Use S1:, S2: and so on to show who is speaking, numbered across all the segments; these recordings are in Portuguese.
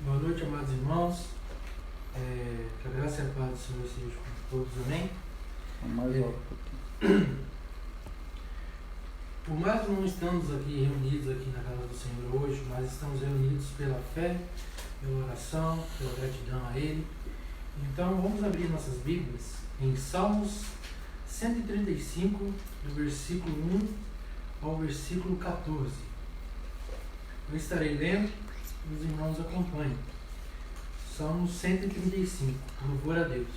S1: Boa noite, amados irmãos. Que a graça e a paz do Senhor seja com todos, amém? Por mais que não estamos aqui reunidos aqui na casa do Senhor hoje, mas estamos reunidos pela fé, pela oração, pela gratidão a Ele. Então vamos abrir nossas Bíblias em Salmos 135, do versículo 1 ao versículo 14. Eu estarei lendo e os irmãos acompanhem. Salmos 135, louvor a Deus.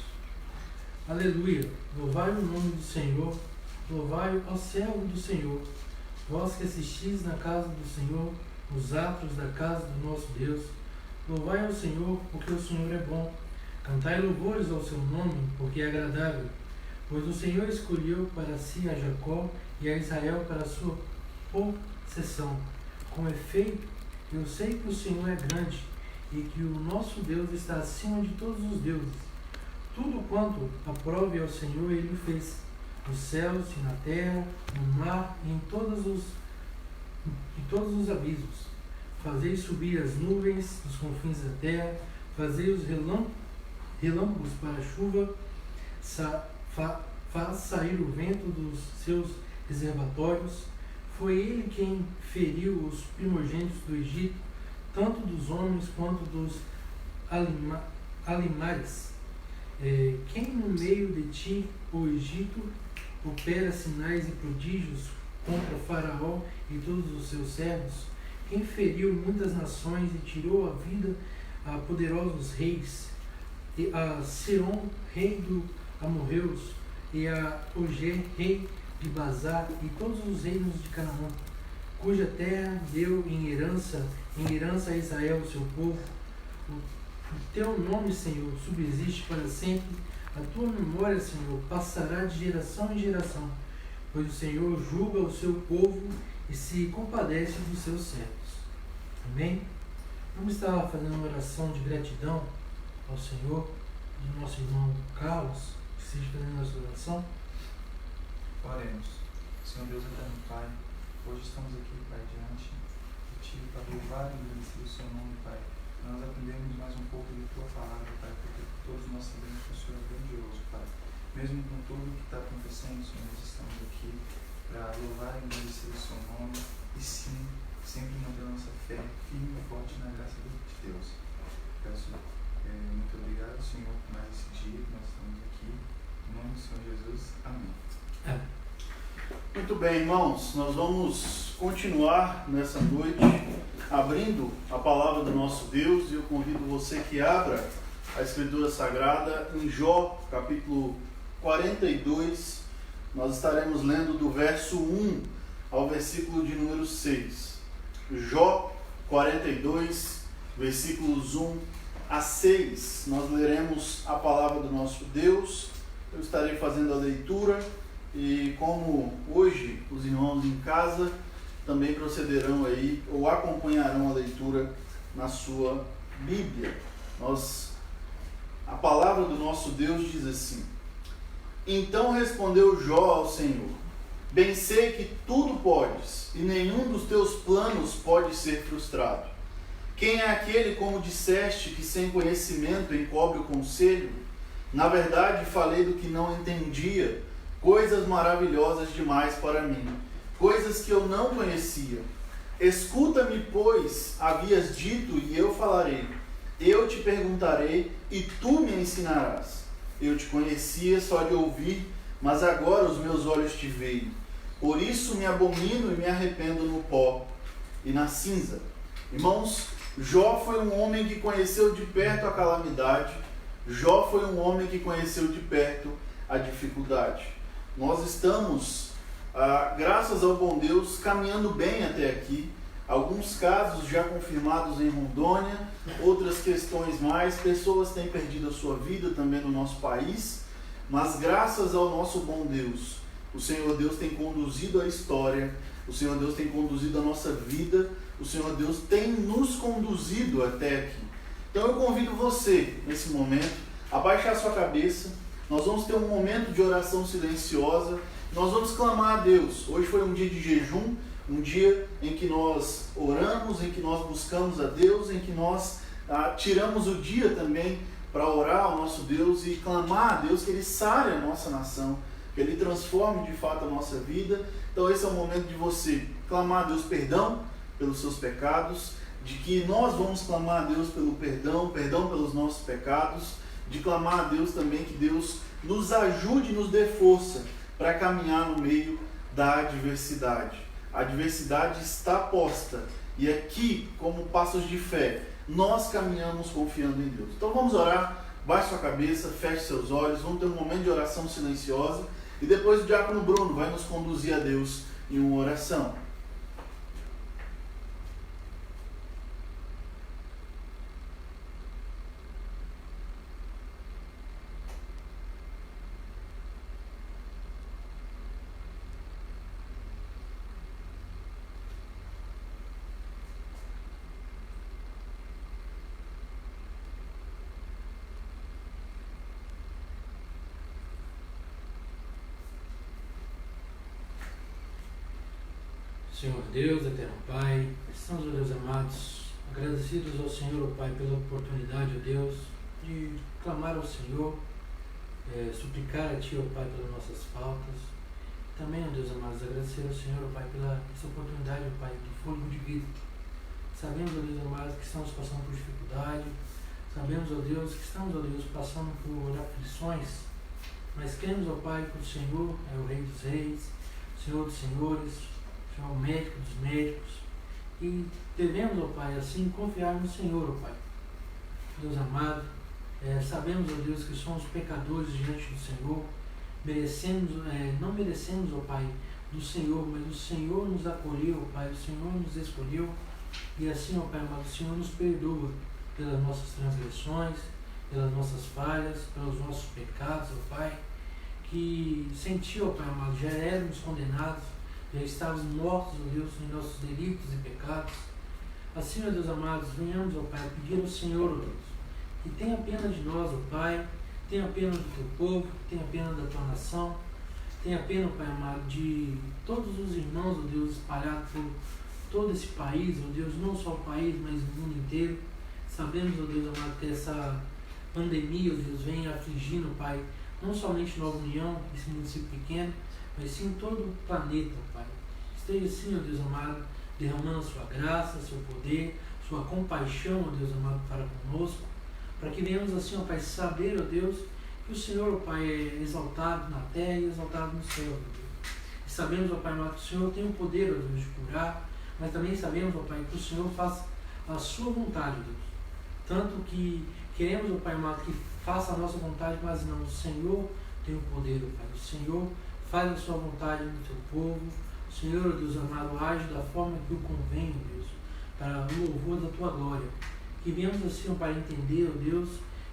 S1: Aleluia, louvai o nome do Senhor, louvai ao servo do Senhor, vós que assistis na casa do Senhor, os atos da casa do nosso Deus. Louvai ao Senhor, porque o Senhor é bom. Cantai louvores ao seu nome, porque é agradável. Pois o Senhor escolheu para si a Jacó e a Israel para a sua possessão. Com efeito, eu sei que o Senhor é grande e que o nosso Deus está acima de todos os deuses. Tudo quanto aprove ao Senhor, Ele fez, nos céus e na terra, no mar e em todos os abismos. Fazei subir as nuvens dos confins da terra, fazei os relâmpagos para a chuva, faz sair o vento dos seus reservatórios. Foi Ele quem feriu os primogênitos do Egito, tanto dos homens quanto dos animais. Quem no meio de ti, o Egito, opera sinais e prodígios contra Faraó e todos os seus servos? Quem feriu muitas nações e tirou a vida a poderosos reis, e a Seom, rei do amorreus, e a Ogé, rei de Bazar, e todos os reinos de Canaã, cuja terra deu em herança a Israel, seu povo. O teu nome, Senhor, subsiste para sempre. A tua memória, Senhor, passará de geração em geração, pois o Senhor julga o seu povo e se compadece dos seus servos. Amém? Vamos estar fazendo uma oração de gratidão ao Senhor, do nosso irmão Carlos, que esteja fazendo a sua oração.
S2: Oremos. Senhor Deus eterno Pai, hoje estamos aqui, Pai, diante de Ti, para louvar e agradecer o Seu nome, Pai. Nós aprendemos mais um pouco de Tua palavra, Pai, porque todos nós sabemos que o Senhor é grandioso, Pai. Mesmo com tudo o que está acontecendo, Senhor, nós estamos aqui para louvar e agradecer o Seu nome e sim, sempre manter a nossa fé firme e forte na graça de Deus. Peço muito obrigado, Senhor, por mais esse dia que nós estamos aqui. Em nome do Senhor Jesus. Amém.
S3: Muito bem, irmãos, nós vamos continuar nessa noite abrindo a palavra do nosso Deus, e eu convido você que abra a Escritura Sagrada em Jó, capítulo 42. Nós estaremos lendo do verso 1 ao versículo de número 6. Jó 42, versículos 1 a 6. Nós leremos a palavra do nosso Deus. Eu estarei fazendo a leitura. E como hoje os irmãos em casa também procederão aí, ou acompanharão a leitura na sua Bíblia. A palavra do nosso Deus diz assim: Então respondeu Jó ao Senhor: Bem sei que tudo podes, e nenhum dos teus planos pode ser frustrado. Quem é aquele, como disseste, que sem conhecimento encobre o conselho? Na verdade falei do que não entendia, coisas maravilhosas demais para mim, coisas que eu não conhecia. Escuta-me, pois, havias dito, e eu falarei. Eu te perguntarei, e tu me ensinarás. Eu te conhecia só de ouvir, mas agora os meus olhos te veem. Por isso me abomino e me arrependo no pó e na cinza. Irmãos, Jó foi um homem que conheceu de perto a calamidade. Jó foi um homem que conheceu de perto a dificuldade. Nós estamos, graças ao bom Deus, caminhando bem até aqui. Alguns casos já confirmados em Rondônia, outras questões mais. Pessoas têm perdido a sua vida também no nosso país, mas graças ao nosso bom Deus, o Senhor Deus tem conduzido a história, o Senhor Deus tem conduzido a nossa vida, o Senhor Deus tem nos conduzido até aqui. Então eu convido você, nesse momento, a baixar sua cabeça. Nós vamos ter um momento de oração silenciosa. Nós vamos clamar a Deus. Hoje foi um dia de jejum, Um dia em que nós oramos, em que nós buscamos a Deus, em que nós tiramos o dia também para orar ao nosso Deus e clamar a Deus que Ele sare a nossa nação, que Ele transforme de fato a nossa vida. Então esse é o momento de você clamar a Deus perdão pelos seus pecados, de que nós vamos clamar a Deus pelo perdão pelos nossos pecados, de clamar a Deus também que Deus nos ajude e nos dê força para caminhar no meio da adversidade. A adversidade está posta e aqui, como passos de fé, nós caminhamos confiando em Deus. Então vamos orar, baixe sua cabeça, feche seus olhos, vamos ter um momento de oração silenciosa e depois o diácono Bruno vai nos conduzir a Deus em uma oração.
S1: Senhor Deus, eterno Pai, estamos, ó Deus amados, agradecidos ao Senhor, ó Pai, pela oportunidade, ó Deus, de clamar ao Senhor, suplicar a Ti, ó Pai, pelas nossas faltas. Também, ó Deus amados, agradecer ao Senhor, ó Pai, pela essa oportunidade, ó Pai, do fôlego de vida. Sabemos, ó Deus amado, que estamos passando por dificuldade, sabemos, ó Deus, que estamos, ó Deus, passando por aflições, mas cremos, ó Pai, que o Senhor é o Rei dos Reis, Senhor dos Senhores, Senhor é o médico dos médicos, e devemos, ó Pai, assim confiar no Senhor, ó Pai. Deus amado, sabemos, ó Deus, que somos pecadores diante do Senhor, não merecemos, ó Pai, do Senhor, mas o Senhor nos acolheu, ó Pai, o Senhor nos escolheu, e assim, ó Pai amado, o Senhor nos perdoa pelas nossas transgressões, pelas nossas falhas, pelos nossos pecados, ó Pai, que sem Ti, ó Pai amado, já éramos condenados, já estávamos mortos, ó Deus, em nossos delitos e pecados. Assim, ó Deus amados, venhamos, ó Pai, pedir ao Senhor, ó Deus, que tenha pena de nós, ó Pai, tenha pena do Teu povo, tenha pena da Tua nação, tenha pena, ó Pai amado, de todos os irmãos, ó Deus, espalhados por todo esse país, ó Deus, não só o país, mas o mundo inteiro. Sabemos, ó Deus amado, que essa pandemia, ó Deus, vem afligindo, Pai, não somente Nova União, esse município pequeno, mas sim todo o planeta, Pai. Esteja assim, ó Deus amado, derramando a Sua graça, Seu poder, Sua compaixão, ó Deus amado, para conosco, para que venhamos assim, ó Pai, saber, ó Deus, que o Senhor, ó Pai, é exaltado na terra e exaltado no céu, ó Deus. E sabemos, ó Pai amado, que o Senhor tem o poder, ó Deus, de curar, mas também sabemos, ó Pai, que o Senhor faça a Sua vontade, Deus. Tanto que queremos, ó Pai amado, que faça a nossa vontade, mas não, o Senhor tem o poder, ó Pai. O Senhor faz a Sua vontade no Teu povo. O Senhor, ó Deus amado, age da forma que o convém, ó Deus, para o louvor da Tua glória. Que venhamos assim, ó Pai, entender, ó Deus,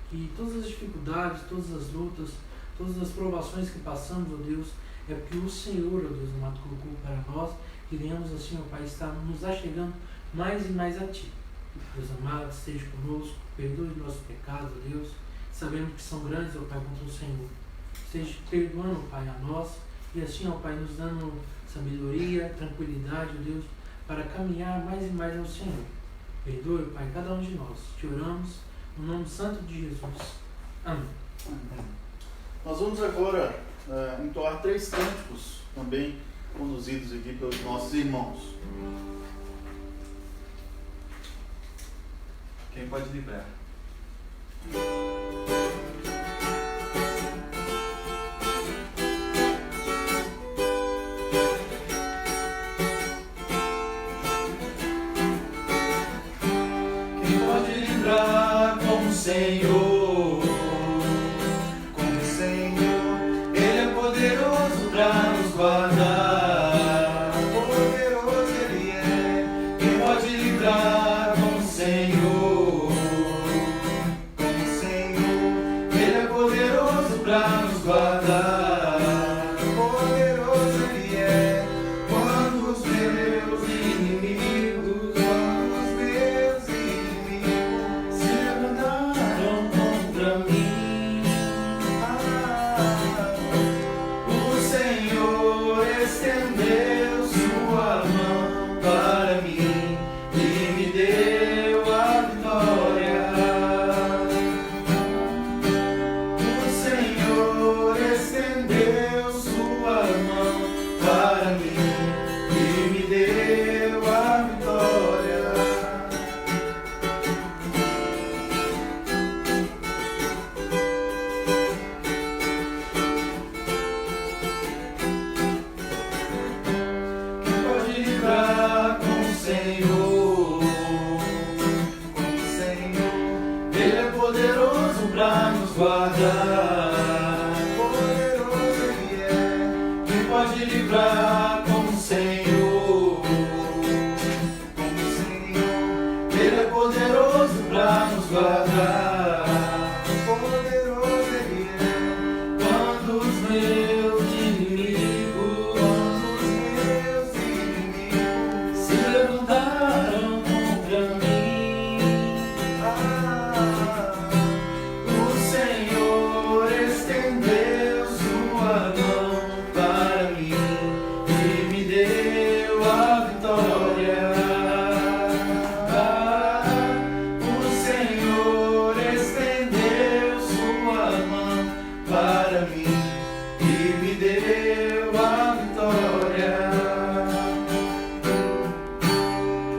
S1: que todas as dificuldades, todas as lutas, todas as provações que passamos, ó Deus, é porque o Senhor, ó Deus amado, colocou para nós. Que venhamos assim, ó Pai, estar nos achegando mais e mais a Ti. Deus amado, esteja conosco, perdoe os nossos pecados, ó Deus. Sabemos que são grandes, ó Pai, contra o Senhor. Esteja perdoando, ó Pai, a nós, e assim, ó Pai, nos dando sabedoria, tranquilidade, ó Deus, para caminhar mais e mais ao Senhor. Perdoe, Pai, cada um de nós. Te oramos no nome santo de Jesus. Amém.
S3: Amém. Nós vamos agora entoar 3 cânticos, também conduzidos aqui pelos nossos irmãos.
S2: Quem pode liberar?
S4: Quem pode livrar como o Senhor? Como o Senhor, Ele é poderoso para nos guardar. Poderoso Ele é. Quem pode livrar como o Senhor? Como o Senhor. para mim e me deu a vitória. Quem pode livrar com o Senhor? Com o Senhor, Ele é poderoso para nos guardar. Poderoso Ele é. Quem pode livrar com o Senhor? Com o Senhor, Ele é poderoso para nos guardar. Poderoso Ele é. Quando os meus inimigos se levantaram contra mim, o Senhor estendeu sua mão para mim e me deu a vitória. O Senhor estendeu sua mão para mim e me deu a vitória.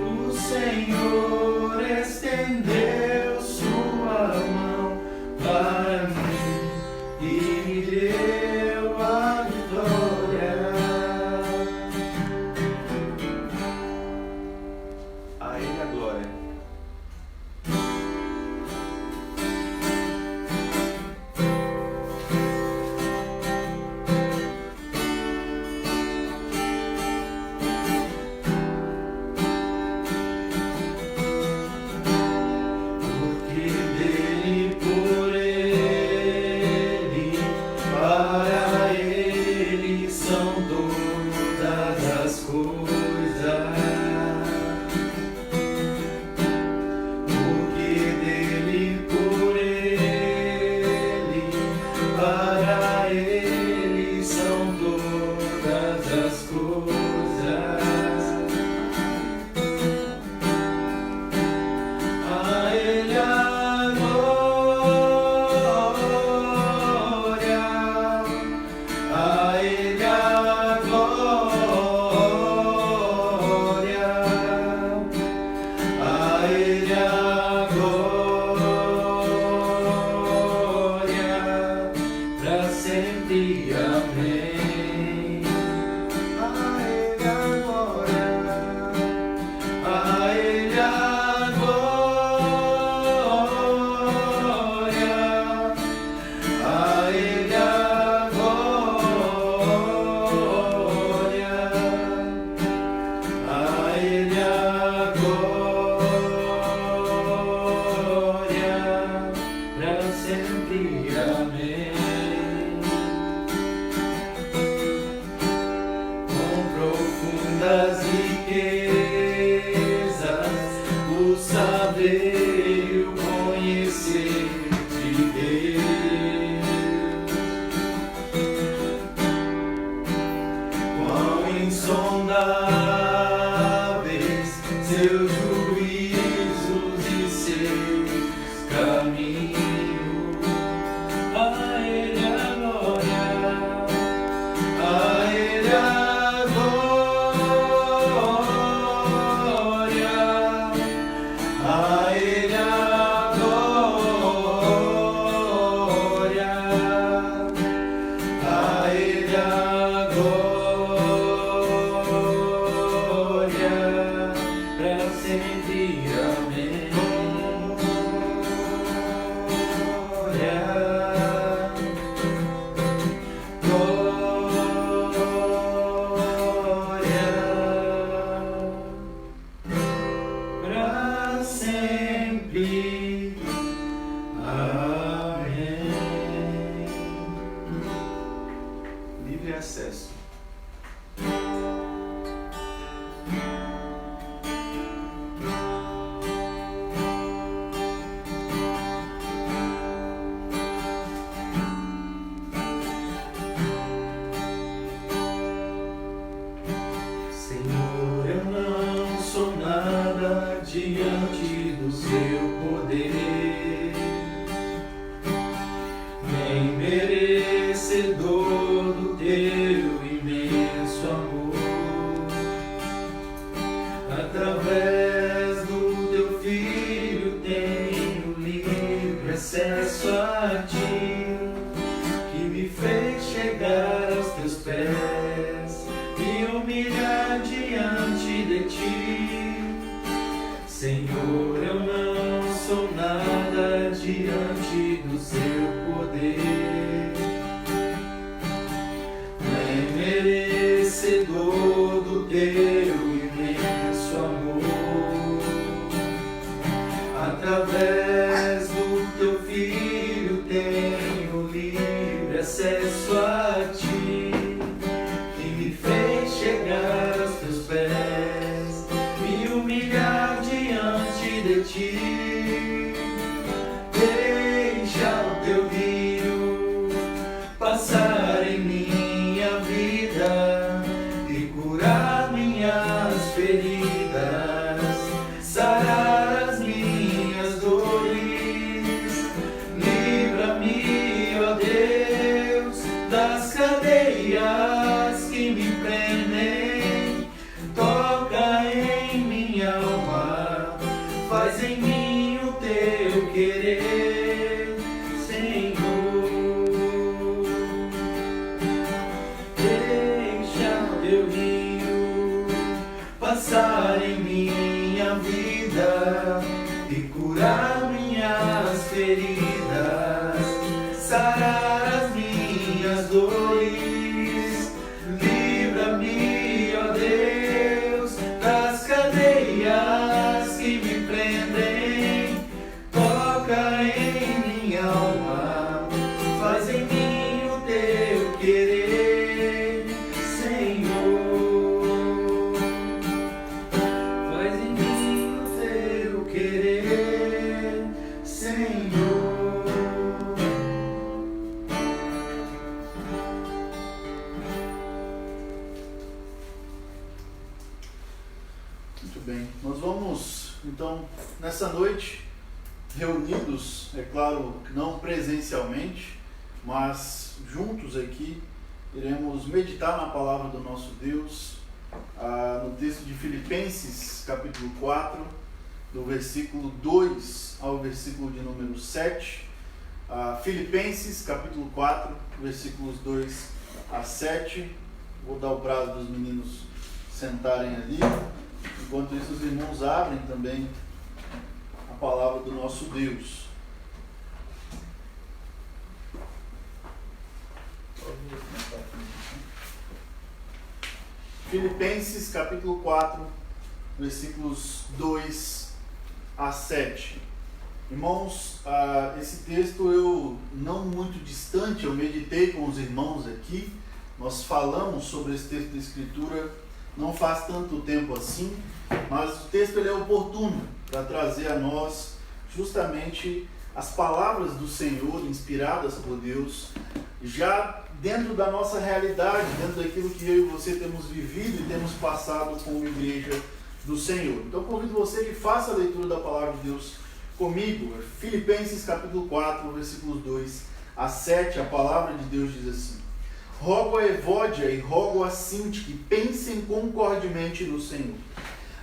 S4: O Senhor estendeu sua mão para mim e me deu a vitória. A Ele a glória. Porque dele, por ele, para ele são todas as coisas. Porque dele, por ele, para ele são todas as coisas. A Ele a glória, a Ele a glória, a Ele a glória, pra sempre, amém. A Ele a glória, a Ele a glória, a Ele a glória, a Ele a glória, pra sempre, amém. Com profundas riquezas, o saber e o conhecer de Deus. Quão insondáveis seus juízos e seus caminhos. A Ele a glória, a Ele a glória, a Ele a glória, a Ele a glória, pra sempre, amém. Glória, pra sempre, amém. Livre acesso. Senhor, eu não sou nada diante do seu poder, nem merecedor do teu imenso amor. seu poder. Não é merecedor do teu imenso amor. Através do teu Filho tenho livre acesso a ti, que me fez chegar aos teus pés, me humilhar diante de ti. Deixa o teu rio passar em minha vida e curar minhas feridas, sarar as minhas dores. Livra-me, ó Deus, das cadeias que me prendem. Toca em minha alma, faz em mim o teu querer, Senhor. Deixa o teu rio passar em minha vida e curar minhas feridas, sarar as minhas dores. Livra-me, ó Deus, das cadeias que me prendem. Toca em minha alma, faz em mim o teu querer, Senhor. Faz em mim o teu querer, Senhor.
S3: Muito bem, nós vamos então nessa noite reunidos, é claro, não presencialmente, mas juntos aqui, iremos meditar na palavra do nosso Deus, no texto de Filipenses, capítulo 4, do versículo 2 ao versículo de número 7. Filipenses, capítulo 4, versículos 2 a 7. Vou dar o prazo dos meninos sentarem ali. Enquanto isso, os irmãos abrem também a palavra do nosso Deus. Filipenses capítulo 4, versículos 2 a 7. Irmãos, esse texto eu, não muito distante, eu meditei com os irmãos aqui. Nós falamos sobre esse texto da Escritura não faz tanto tempo assim, mas o texto ele é oportuno para trazer a nós justamente as palavras do Senhor, inspiradas por Deus, já dentro da nossa realidade, dentro daquilo que eu e você temos vivido e temos passado como igreja do Senhor. Então convido você que faça a leitura da palavra de Deus comigo. Filipenses capítulo 4, versículos 2 a 7, a palavra de Deus diz assim: Rogo a Evódia e rogo a Sinti que pensem concordemente no Senhor.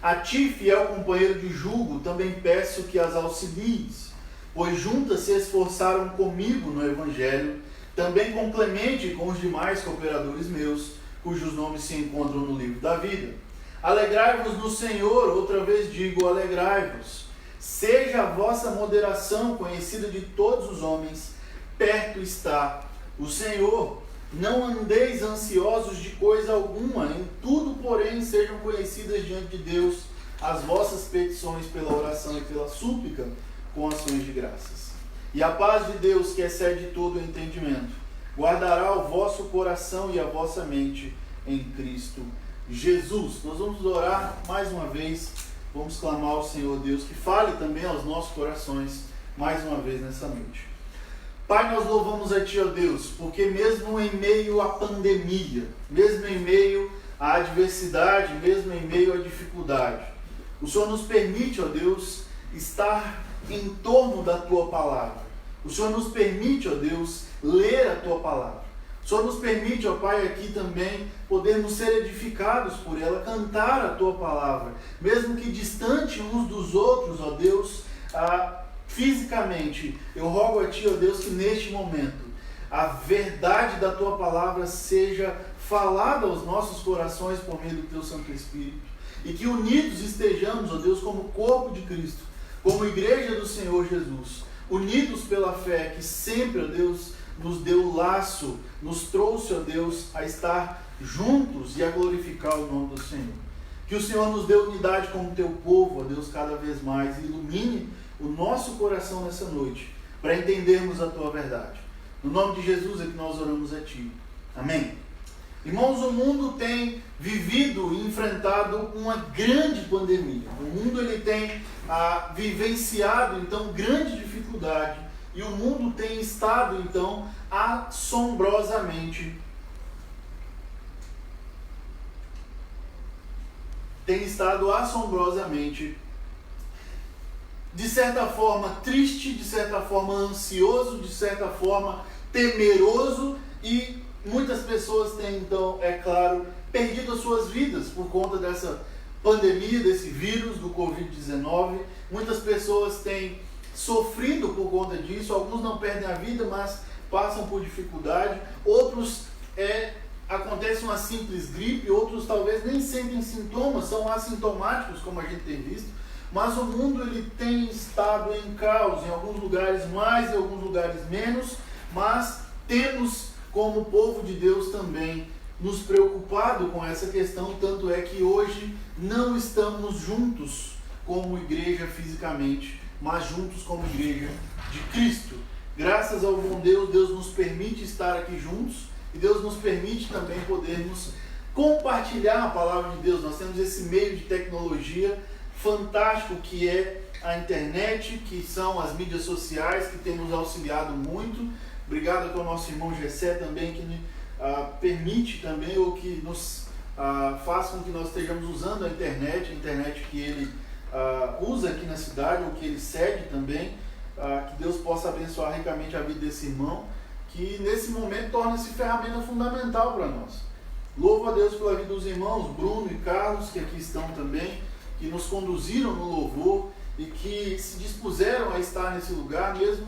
S3: A ti, fiel companheiro de julgo, também peço que as auxilies, pois juntas se esforçaram comigo no Evangelho, também com Clemente e com os demais cooperadores meus, cujos nomes se encontram no livro da vida. Alegrai-vos no Senhor, outra vez digo, alegrai-vos. Seja a vossa moderação conhecida de todos os homens, perto está o Senhor. Não andeis ansiosos de coisa alguma, em tudo, porém, sejam conhecidas diante de Deus as vossas petições pela oração e pela súplica, com ações de graças. E a paz de Deus, que excede todo o entendimento, guardará o vosso coração e a vossa mente em Cristo Jesus. Nós vamos orar mais uma vez, vamos clamar ao Senhor Deus, que fale também aos nossos corações mais uma vez nessa noite. Pai, nós louvamos a Ti, ó Deus, porque mesmo em meio à pandemia, mesmo em meio à adversidade, mesmo em meio à dificuldade, o Senhor nos permite, ó Deus, estar em torno da Tua palavra. O Senhor nos permite, ó Deus, ler a Tua palavra. O Senhor nos permite, ó Pai, aqui também podermos ser edificados por ela, cantar a Tua palavra, mesmo que distante uns dos outros, ó Deus, fisicamente. Eu rogo a Ti, ó Deus, que neste momento a verdade da Tua palavra seja falada aos nossos corações por meio do Teu Santo Espírito, e que unidos estejamos, ó Deus, como corpo de Cristo, como igreja do Senhor Jesus, unidos pela fé, que sempre, ó Deus, nos deu o laço, nos trouxe, ó Deus, a estar juntos e a glorificar o nome do Senhor. Que o Senhor nos dê unidade como teu povo, ó Deus, cada vez mais, e ilumine o nosso coração nessa noite, para entendermos a tua verdade. No nome de Jesus é que nós oramos a ti. Amém. Irmãos, o mundo tem vivido e enfrentado uma grande pandemia. O mundo ele tem vivenciado, então, grande dificuldade. E o mundo tem estado, então, assombrosamente de certa forma triste, de certa forma ansioso, de certa forma temeroso, e muitas pessoas têm, então, é claro, perdido as suas vidas por conta dessa pandemia, desse vírus do Covid-19. Muitas pessoas têm sofrido por conta disso. Alguns não perdem a vida, mas passam por dificuldade. Outros acontece uma simples gripe, outros talvez nem sentem sintomas, são assintomáticos, como a gente tem visto. Mas o mundo ele tem estado em caos, em alguns lugares mais, em alguns lugares menos, mas temos, como povo de Deus, também nos preocupado com essa questão, tanto é que hoje não estamos juntos como igreja fisicamente, mas juntos como igreja de Cristo. Graças ao bom Deus, Deus nos permite estar aqui juntos, e Deus nos permite também podermos compartilhar a palavra de Deus. Nós temos esse meio de tecnologia fantástico que é a internet, que são as mídias sociais, que tem nos auxiliado muito. Obrigado ao nosso irmão Gessé também, que permite também, ou que nos faz com que nós estejamos usando a internet que ele usa aqui na cidade, ou que ele cede também. Que Deus possa abençoar ricamente a vida desse irmão, que nesse momento torna-se ferramenta fundamental para nós. Louvo a Deus pela vida dos irmãos Bruno e Carlos, que aqui estão também, que nos conduziram no louvor e que se dispuseram a estar nesse lugar, mesmo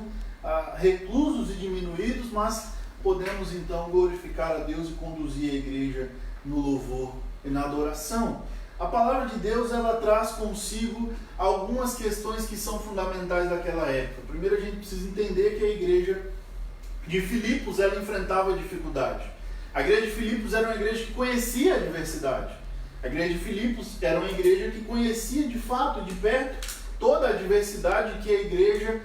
S3: reclusos e diminuídos, mas podemos então glorificar a Deus e conduzir a igreja no louvor e na adoração. A palavra de Deus, ela traz consigo algumas questões que são fundamentais daquela época. Primeiro, a gente precisa entender que a igreja de Filipos, ela enfrentava dificuldade. A igreja de Filipos era uma igreja que conhecia a diversidade. A igreja de Filipos era uma igreja que conhecia de fato, de perto, toda a diversidade que a igreja,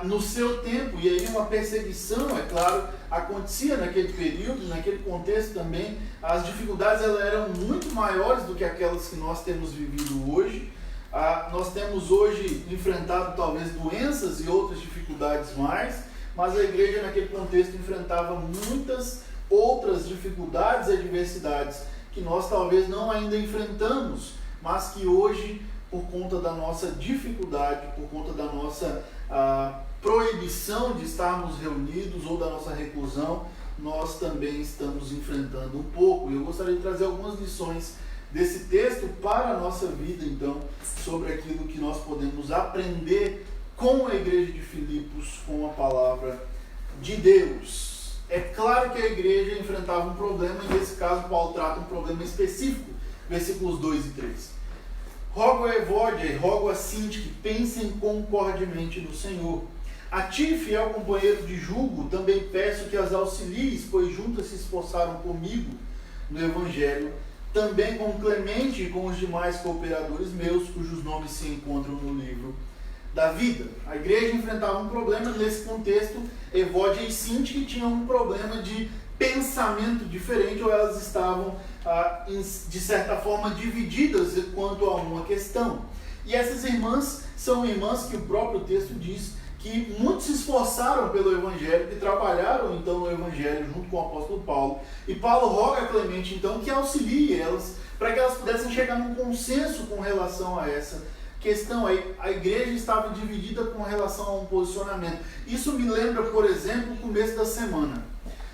S3: no seu tempo, e aí uma perseguição, é claro, acontecia naquele período, naquele contexto também. As dificuldades elas eram muito maiores do que aquelas que nós temos vivido hoje. Nós temos hoje enfrentado talvez doenças e outras dificuldades mais, mas a igreja naquele contexto enfrentava muitas outras dificuldades e adversidades que nós talvez não ainda enfrentamos, mas que hoje, por conta da nossa dificuldade, por conta da nossa proibição de estarmos reunidos ou da nossa reclusão, nós também estamos enfrentando um pouco. E eu gostaria de trazer algumas lições desse texto para a nossa vida, então, sobre aquilo que nós podemos aprender com a igreja de Filipos, com a palavra de Deus. É claro que a igreja enfrentava um problema, e nesse caso Paulo trata um problema específico, versículos 2 e 3. Rogo a Evódia e rogo a Sinti que pensem concordemente no Senhor. A ti, fiel companheiro de jugo, também peço que as auxilies, pois juntas se esforçaram comigo no Evangelho, também com Clemente e com os demais cooperadores meus, cujos nomes se encontram no livro da vida. A igreja enfrentava um problema nesse contexto. Evódia e Sinti que tinham um problema de pensamento diferente, ou elas estavam de certa forma divididas quanto a uma questão. E essas irmãs são irmãs que o próprio texto diz que muitos se esforçaram pelo Evangelho, que trabalharam então no Evangelho junto com o apóstolo Paulo. E Paulo roga a Clemente então que auxilie elas, para que elas pudessem chegar num consenso com relação a essa questão. A igreja estava dividida com relação a um posicionamento. Isso me lembra, por exemplo, o começo da semana.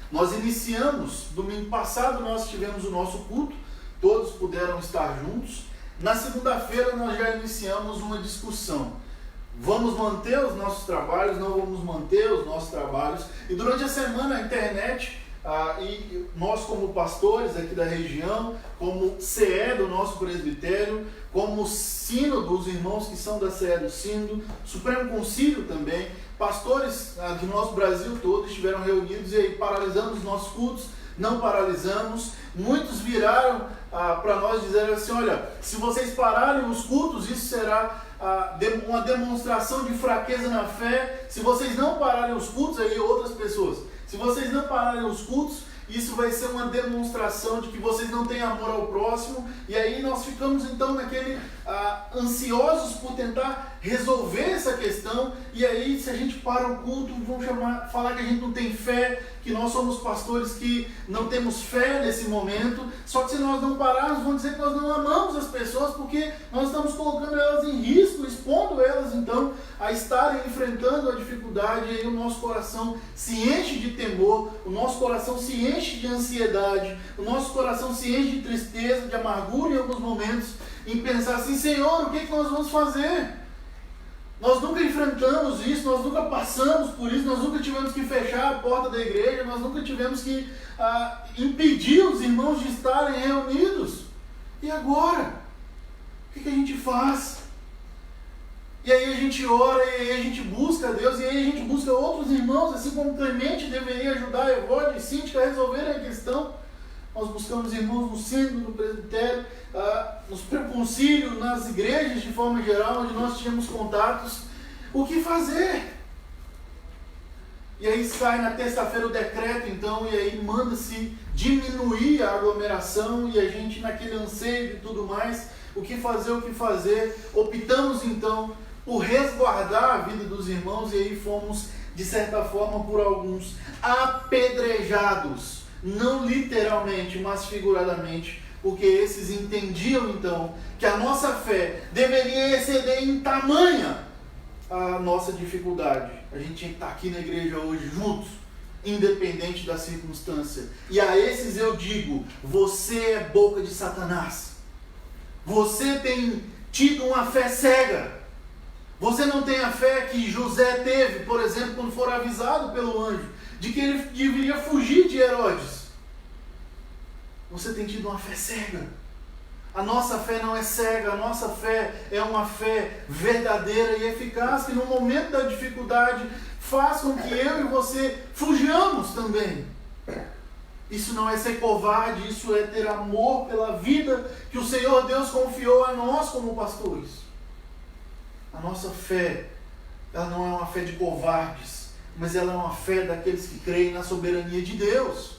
S3: Nós iniciamos, domingo passado nós tivemos o nosso culto, todos puderam estar juntos. Na segunda-feira nós já iniciamos uma discussão. Vamos manter os nossos trabalhos, não vamos manter os nossos trabalhos. E durante a semana a internet, e nós como pastores aqui da região, como CE do nosso presbitério, como sínodo dos irmãos que são da CE do sínodo, Supremo Concílio também, pastores do nosso Brasil todo estiveram reunidos e aí paralisamos os nossos cultos, não paralisamos. Muitos viraram para nós dizendo assim, olha, se vocês pararem os cultos, isso será uma demonstração de fraqueza na fé. Se vocês não pararem os cultos, aí outras pessoas, se vocês não pararem os cultos, isso vai ser uma demonstração de que vocês não têm amor ao próximo. E aí nós ficamos então ansiosos por tentar resolver essa questão. E aí, se a gente para o culto, vão falar que a gente não tem fé, que nós somos pastores que não temos fé nesse momento. Só que se nós não pararmos, vão dizer que nós não amamos as pessoas, porque nós estamos colocando elas em risco, expondo elas então a estarem enfrentando a dificuldade. E aí o nosso coração se enche de temor, o nosso coração se enche de ansiedade, o nosso coração se enche de tristeza, de amargura em alguns momentos, em pensar assim, Senhor, o que nós vamos fazer? Nós nunca enfrentamos isso, nós nunca passamos por isso, nós nunca tivemos que fechar a porta da igreja, nós nunca tivemos que impedir os irmãos de estarem reunidos. E agora? O que a gente faz? E aí a gente ora, e aí a gente busca a Deus, e aí a gente busca outros irmãos, assim como Clemente deveria ajudar a Evódia e Cíntia a resolverem a questão. Nós buscamos irmãos no sínodo, no presbitério, nos preconcílios, nas igrejas de forma geral, onde nós tínhamos contatos. O que fazer? E aí sai na terça-feira o decreto, então, e aí manda-se diminuir a aglomeração, e a gente naquele anseio e tudo mais, o que fazer? Optamos então por resguardar a vida dos irmãos, e aí fomos, de certa forma, por alguns apedrejados. Não literalmente, mas figuradamente, porque esses entendiam então que a nossa fé deveria exceder em tamanha a nossa dificuldade. A gente tinha que estar aqui na igreja hoje juntos, independente da circunstância. E a esses eu digo, você é boca de Satanás. Você tem tido uma fé cega. Você não tem a fé que José teve, por exemplo, quando for avisado pelo anjo de que ele deveria fugir de Herodes. Você tem tido uma fé cega. A nossa fé não é cega, a nossa fé é uma fé verdadeira e eficaz, que no momento da dificuldade faz com que eu e você fujamos também. Isso não é ser covarde, isso é ter amor pela vida que o Senhor Deus confiou a nós como pastores. A nossa fé, ela não é uma fé de covardes, mas ela é uma fé daqueles que creem na soberania de Deus,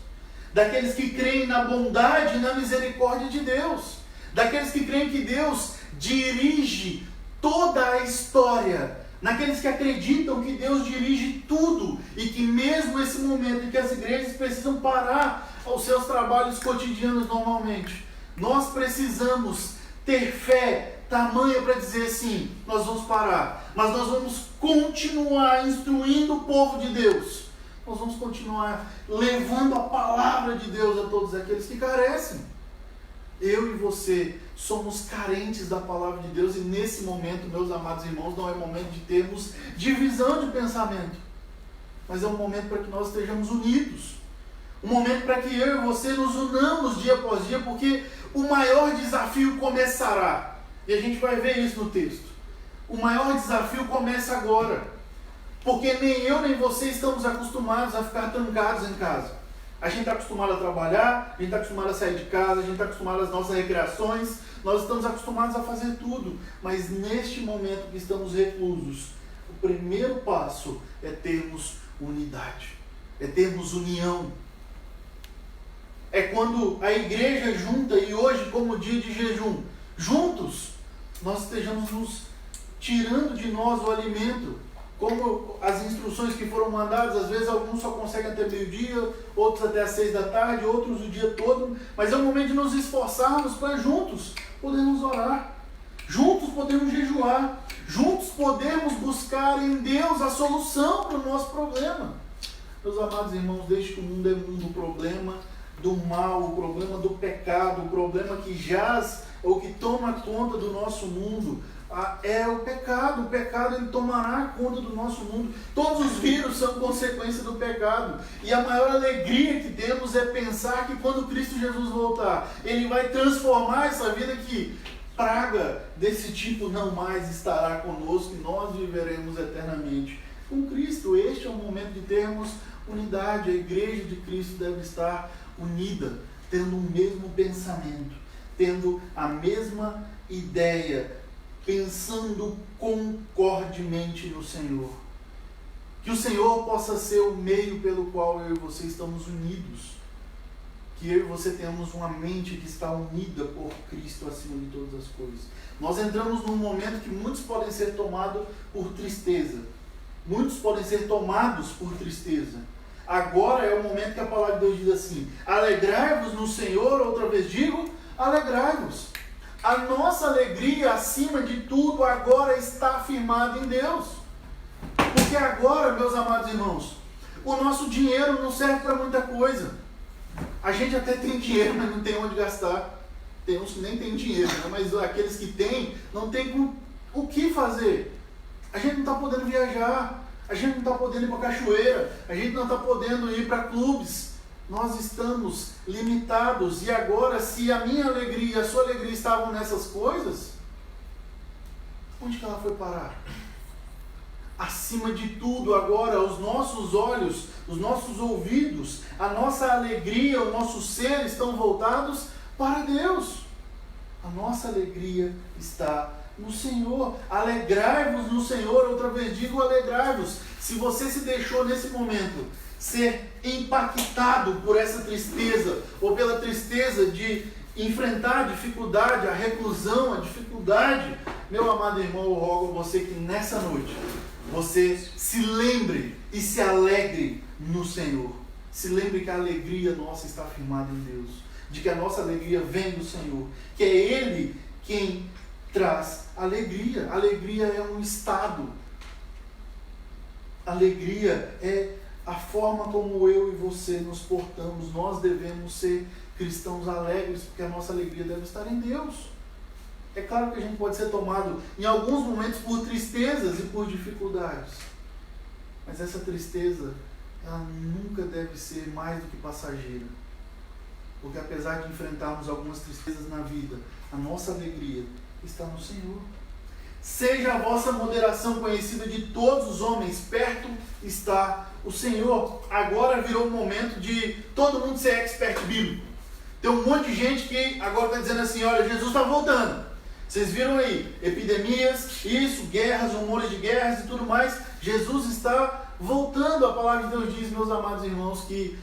S3: daqueles que creem na bondade e na misericórdia de Deus, daqueles que creem que Deus dirige toda a história, naqueles que acreditam que Deus dirige tudo e que mesmo esse momento em que as igrejas precisam parar os seus trabalhos cotidianos normalmente, nós precisamos ter fé tamanha para dizer assim, nós vamos parar, mas nós vamos continuar instruindo o povo de Deus, nós vamos continuar levando a palavra de Deus a todos aqueles que carecem. Eu e você somos carentes da palavra de Deus, e nesse momento, meus amados irmãos, não é momento de termos divisão de pensamento, mas é um momento para que nós estejamos unidos, um momento para que eu e você nos unamos dia após dia, porque o maior desafio começará. E a gente vai ver isso no texto. O maior desafio começa agora. Porque nem eu nem você estamos acostumados a ficar trancados em casa. A gente está acostumado a trabalhar, a gente está acostumado a sair de casa, a gente está acostumado às nossas recreações, nós estamos acostumados a fazer tudo. Mas neste momento que estamos reclusos, o primeiro passo é termos unidade, é termos união. É quando a igreja junta, e hoje como dia de jejum, juntos, nós estejamos nos tirando de nós o alimento, como as instruções que foram mandadas. Às vezes alguns só conseguem até meio-dia, outros até às 6 da tarde, outros o dia todo, mas é o momento de nos esforçarmos para juntos podermos orar, juntos podemos jejuar, juntos podemos buscar em Deus a solução para o nosso problema. Meus amados irmãos, desde que o mundo é mundo, o problema do mal, o problema do pecado, o problema que jaz ou que toma conta do nosso mundo, é o pecado. O pecado, ele tomará conta do nosso mundo. Todos os vírus são consequência do pecado. E a maior alegria que temos é pensar que quando Cristo Jesus voltar, Ele vai transformar essa vida, que praga desse tipo não mais estará conosco, e nós viveremos eternamente com Cristo. Este é o momento de termos unidade. A igreja de Cristo deve estar unida, tendo o mesmo pensamento, tendo a mesma ideia, pensando concordemente no Senhor. Que o Senhor possa ser o meio pelo qual eu e você estamos unidos. Que eu e você tenhamos uma mente que está unida por Cristo acima de todas as coisas. Nós entramos num momento que muitos podem ser tomados por tristeza. Muitos podem ser tomados por tristeza. Agora é o momento que a palavra de Deus diz assim: alegrai-vos no Senhor, outra vez digo, alegrai-vos. A nossa alegria, acima de tudo, agora está firmada em Deus. Porque agora, meus amados irmãos, o nosso dinheiro não serve para muita coisa. A gente até tem dinheiro, mas não tem onde gastar. Tem uns que nem tem dinheiro, né? Mas aqueles que têm, não tem o que fazer. A gente não está podendo viajar, a gente não está podendo ir para cachoeira, a gente não está podendo ir para clubes. Nós estamos limitados. E agora, se a minha alegria e a sua alegria estavam nessas coisas, onde que ela foi parar? Acima de tudo, agora, os nossos olhos, os nossos ouvidos, a nossa alegria, o nosso ser estão voltados para Deus. A nossa alegria está no Senhor. Alegrai-vos no Senhor, outra vez digo, alegrai-vos. Se você se deixou nesse momento ser impactado por essa tristeza, ou pela tristeza de enfrentar a dificuldade, a reclusão, a dificuldade, meu amado irmão, eu rogo a você que nessa noite você se lembre e se alegre no Senhor. Se lembre que a alegria nossa está firmada em Deus, de que a nossa alegria vem do Senhor, que é Ele quem traz alegria. Alegria é um estado. Alegria é a forma como eu e você nos portamos. Nós devemos ser cristãos alegres, porque a nossa alegria deve estar em Deus. É claro que a gente pode ser tomado em alguns momentos por tristezas e por dificuldades, mas essa tristeza, ela nunca deve ser mais do que passageira, porque apesar de enfrentarmos algumas tristezas na vida, a nossa alegria está no Senhor. Seja a vossa moderação conhecida de todos os homens, perto está o Senhor. Agora virou o momento de todo mundo ser expert bíblico. Tem um monte de gente que agora está dizendo assim: olha, Jesus está voltando. Vocês viram aí, epidemias, isso, guerras, rumores de guerras e tudo mais. Jesus está voltando. A palavra de Deus diz, meus amados irmãos, que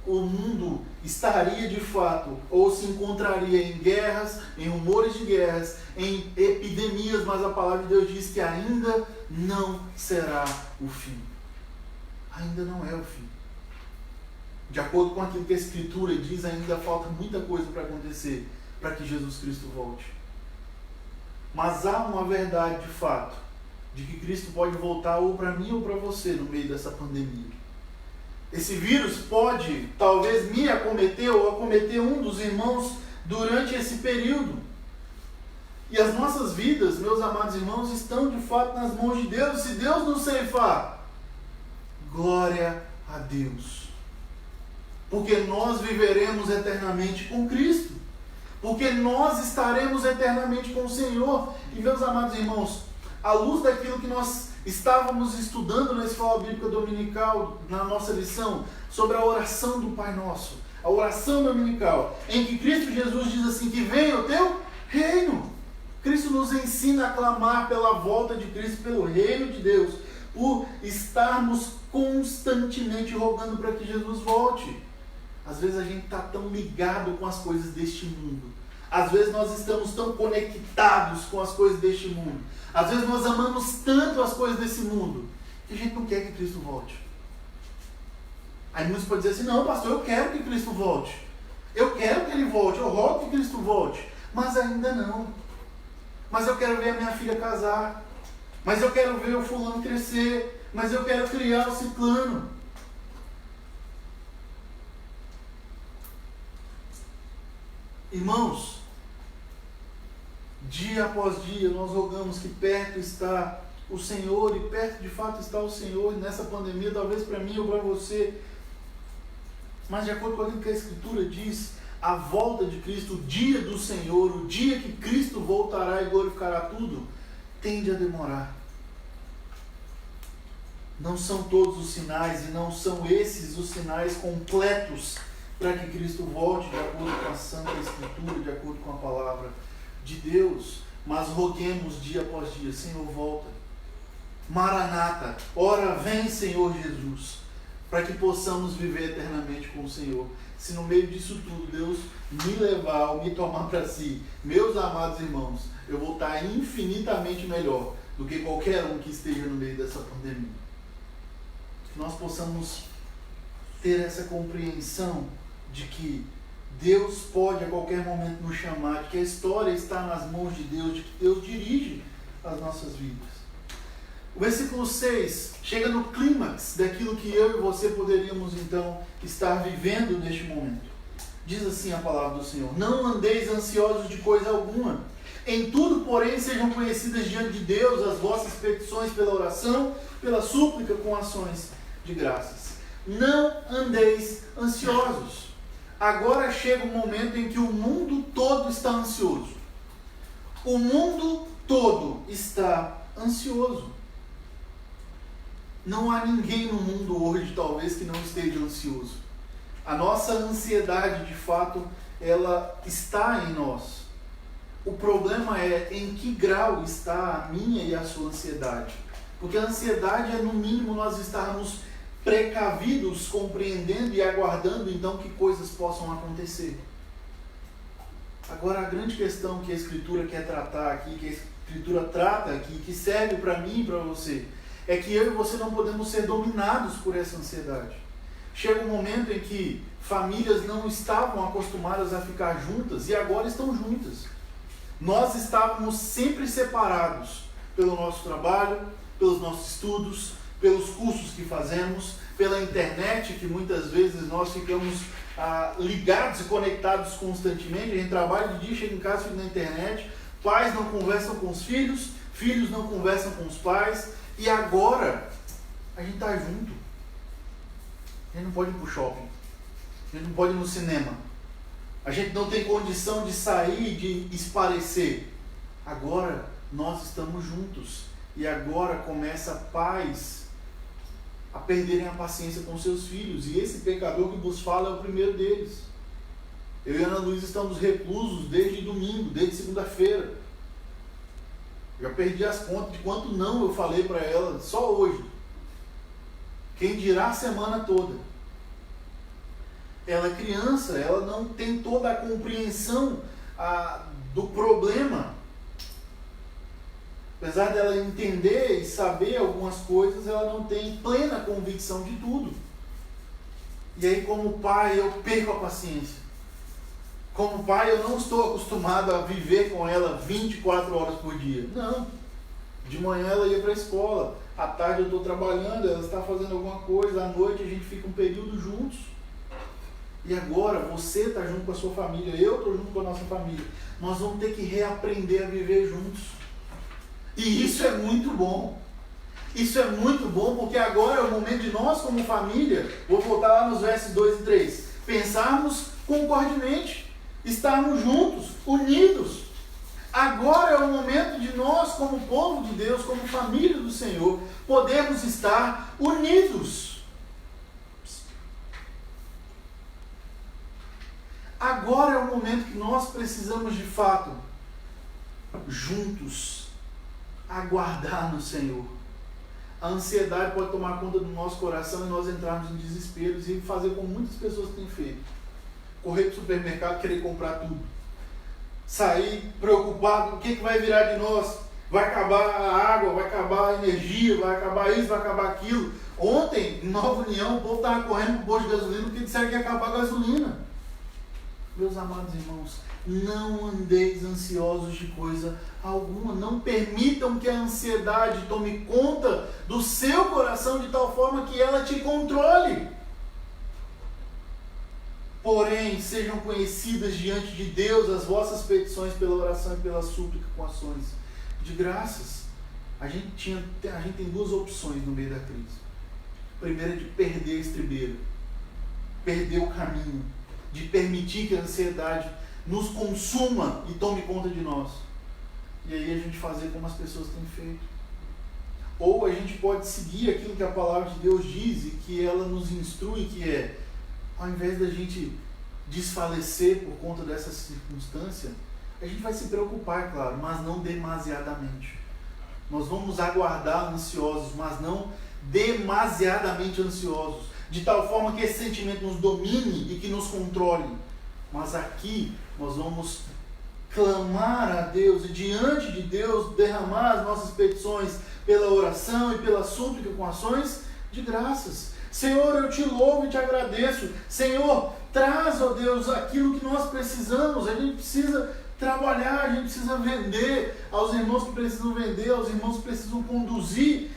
S3: o mundo estaria de fato, ou se encontraria em guerras, em rumores de guerras, em epidemias, mas a palavra de Deus diz que ainda não será o fim. Ainda não é o fim. De acordo com aquilo que a Escritura diz, ainda falta muita coisa para acontecer para que Jesus Cristo volte. Mas há uma verdade de fato, de que Cristo pode voltar ou para mim ou para você no meio dessa pandemia. Esse vírus pode, talvez, me acometer ou acometer um dos irmãos durante esse período. E as nossas vidas, meus amados irmãos, estão de fato nas mãos de Deus. Se Deus nos ceifar, glória a Deus. Porque nós viveremos eternamente com Cristo. Porque nós estaremos eternamente com o Senhor. E, meus amados irmãos, à luz daquilo que nós estávamos estudando na Escola Bíblica Dominical, na nossa lição, sobre a oração do Pai Nosso, a oração dominical, em que Cristo Jesus diz assim, que venha o teu reino. Cristo nos ensina a clamar pela volta de Cristo, pelo reino de Deus, por estarmos constantemente rogando para que Jesus volte. Às vezes a gente está tão ligado com as coisas deste mundo. Às vezes nós estamos tão conectados com as coisas deste mundo. Às vezes nós amamos tanto as coisas desse mundo que a gente não quer que Cristo volte. Aí muitos podem dizer assim, não, pastor, eu quero que Cristo volte. Eu quero que Ele volte, eu rogo que Cristo volte. Mas ainda não. Mas eu quero ver a minha filha casar. Mas eu quero ver o fulano crescer. Mas eu quero criar o ciclano. Irmãos, dia após dia nós rogamos que perto está o Senhor, e perto de fato está o Senhor nessa pandemia, talvez para mim ou para você. Mas de acordo com aquilo que a Escritura diz, a volta de Cristo, o dia do Senhor, o dia que Cristo voltará e glorificará tudo, tende a demorar. Não são todos os sinais e não são esses os sinais completos para que Cristo volte de acordo com a Santa Escritura, de acordo com a palavra de Deus. Mas roguemos dia após dia: Senhor, volta. Maranata, ora vem, Senhor Jesus, para que possamos viver eternamente com o Senhor. Se no meio disso tudo Deus me levar ou me tomar para si, meus amados irmãos, eu vou estar infinitamente melhor do que qualquer um que esteja no meio dessa pandemia. Que nós possamos ter essa compreensão de que Deus pode a qualquer momento nos chamar, de que a história está nas mãos de Deus, de que Deus dirige as nossas vidas. O versículo 6 chega no clímax daquilo que eu e você poderíamos então estar vivendo neste momento. Diz assim a palavra do Senhor: não andeis ansiosos de coisa alguma. Em tudo, porém, sejam conhecidas diante de Deus as vossas petições pela oração, pela súplica com ações de graças. Não andeis ansiosos. Agora chega o momento em que o mundo todo está ansioso. O mundo todo está ansioso. Não há ninguém no mundo hoje, talvez, que não esteja ansioso. A nossa ansiedade, de fato, ela está em nós. O problema é em que grau está a minha e a sua ansiedade. Porque a ansiedade é, no mínimo, nós estarmos precavidos, compreendendo e aguardando, então, que coisas possam acontecer. Agora, a grande questão que a Escritura quer tratar aqui, que a Escritura trata aqui, que serve para mim e para você, é que eu e você não podemos ser dominados por essa ansiedade. Chega um momento em que famílias não estavam acostumadas a ficar juntas e agora estão juntas. Nós estávamos sempre separados pelo nosso trabalho, pelos nossos estudos, pelos cursos que fazemos, pela internet, que muitas vezes nós ficamos ligados e conectados constantemente. A gente trabalha de dia, chega em casa, fica na internet. Pais não conversam com os filhos, filhos não conversam com os pais. E agora, a gente está junto. A gente não pode ir para o shopping. A gente não pode ir no cinema. A gente não tem condição de sair, de esparecer. Agora, nós estamos juntos. E agora começa pais a perderem a paciência com seus filhos. E esse pecador que vos fala é o primeiro deles. Eu e Ana Luísa estamos reclusos desde domingo, desde segunda-feira. Já perdi as contas de quanto não eu falei para ela só hoje. Quem dirá a semana toda. Ela é criança, ela não tem toda a compreensão do problema. Apesar dela entender e saber algumas coisas, ela não tem plena convicção de tudo. E aí, como pai, eu perco a paciência. Como pai, eu não estou acostumado a viver com ela 24 horas por dia. Não. De manhã ela ia para a escola, à tarde eu estou trabalhando, ela está fazendo alguma coisa, à noite a gente fica um período juntos. E agora você está junto com a sua família, eu estou junto com a nossa família. Nós vamos ter que reaprender a viver juntos. E isso é muito bom. Isso é muito bom porque agora é o momento de nós como família, vou voltar lá nos versos 2 e 3, pensarmos concordemente, estarmos juntos, unidos. Agora é o momento de nós, como povo de Deus, como família do Senhor, podermos estar unidos. Agora é o momento que nós precisamos de fato, juntos, aguardar no Senhor. A ansiedade pode tomar conta do nosso coração e nós entrarmos em desesperos e fazer como muitas pessoas têm feito. Correr para o supermercado, querer comprar tudo. Sair preocupado, o que vai virar de nós? Vai acabar a água, vai acabar a energia, vai acabar isso, vai acabar aquilo. Ontem, em Nova União, o povo estava correndo para o posto de gasolina porque disseram que ia acabar a gasolina. Meus amados irmãos, não andeis ansiosos de coisa alguma. Não permitam que a ansiedade tome conta do seu coração de tal forma que ela te controle. Porém, sejam conhecidas diante de Deus as vossas petições pela oração e pela súplica com ações de graças. A gente tem duas opções no meio da crise. A primeira é de perder a estribeira, perder o caminho, de permitir que a ansiedade nos consuma e tome conta de nós. E aí a gente fazer como as pessoas têm feito. ou a gente pode seguir aquilo que a palavra de Deus diz e que ela nos instrui, que é, ao invés da gente desfalecer por conta dessa circunstância, a gente vai se preocupar, claro, mas não demasiadamente. Nós vamos aguardar ansiosos, mas não demasiadamente ansiosos, de tal forma que esse sentimento nos domine e que nos controle. Mas aqui nós vamos clamar a Deus e diante de Deus derramar as nossas petições pela oração e pela súplica com ações de graças. Senhor, eu te louvo e te agradeço. Senhor, traz, ó Deus, aquilo que nós precisamos. A gente precisa trabalhar, a gente precisa vender aos irmãos que precisam vender, aos irmãos que precisam conduzir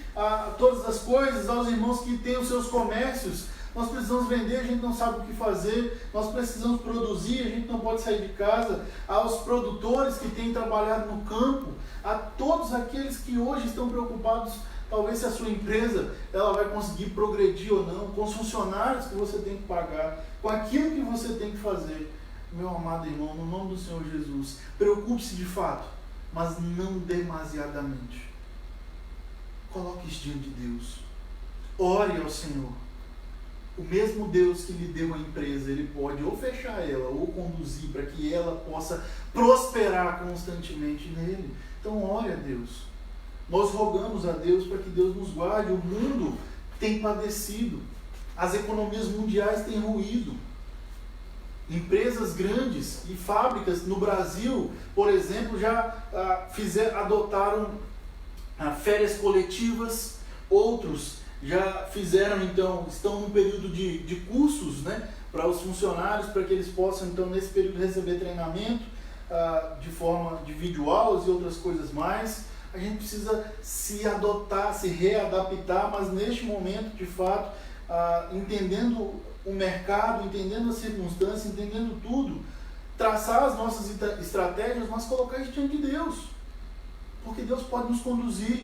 S3: todas as coisas, aos irmãos que têm os seus comércios. Nós precisamos vender, a gente não sabe o que fazer. Nós precisamos produzir, a gente não pode sair de casa. Aos produtores que têm trabalhado no campo, a todos aqueles que hoje estão preocupados, talvez se a sua empresa ela vai conseguir progredir ou não, com os funcionários que você tem que pagar, com aquilo que você tem que fazer. Meu amado irmão, no nome do Senhor Jesus, preocupe-se de fato, mas não demasiadamente. Coloque isso diante de Deus. Ore ao Senhor. O mesmo Deus que lhe deu a empresa, Ele pode ou fechar ela, ou conduzir para que ela possa prosperar constantemente nele. Então ore a Deus. Nós rogamos a Deus para que Deus nos guarde. O mundo tem padecido. As economias mundiais têm ruído. Empresas grandes e fábricas no Brasil, por exemplo, já adotaram férias coletivas. Outros já fizeram, então, estão num período de cursos, né, para os funcionários, para que eles possam, então, nesse período receber treinamento de forma de videoaulas e outras coisas mais. A gente precisa se adotar, se readaptar, mas neste momento, de fato, entendendo o mercado, entendendo as circunstâncias, entendendo tudo, traçar as nossas estratégias, mas colocar isso diante de Deus. Porque Deus pode nos conduzir,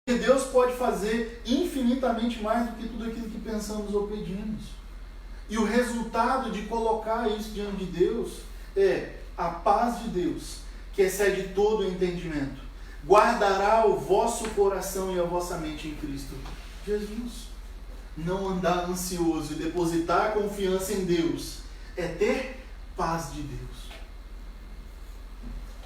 S3: porque Deus pode fazer infinitamente mais do que tudo aquilo que pensamos ou pedimos. E o resultado de colocar isso diante de Deus é a paz de Deus, que excede todo o entendimento. Guardará o vosso coração e a vossa mente em Cristo Jesus. Não andar ansioso e depositar confiança em Deus é ter paz de Deus.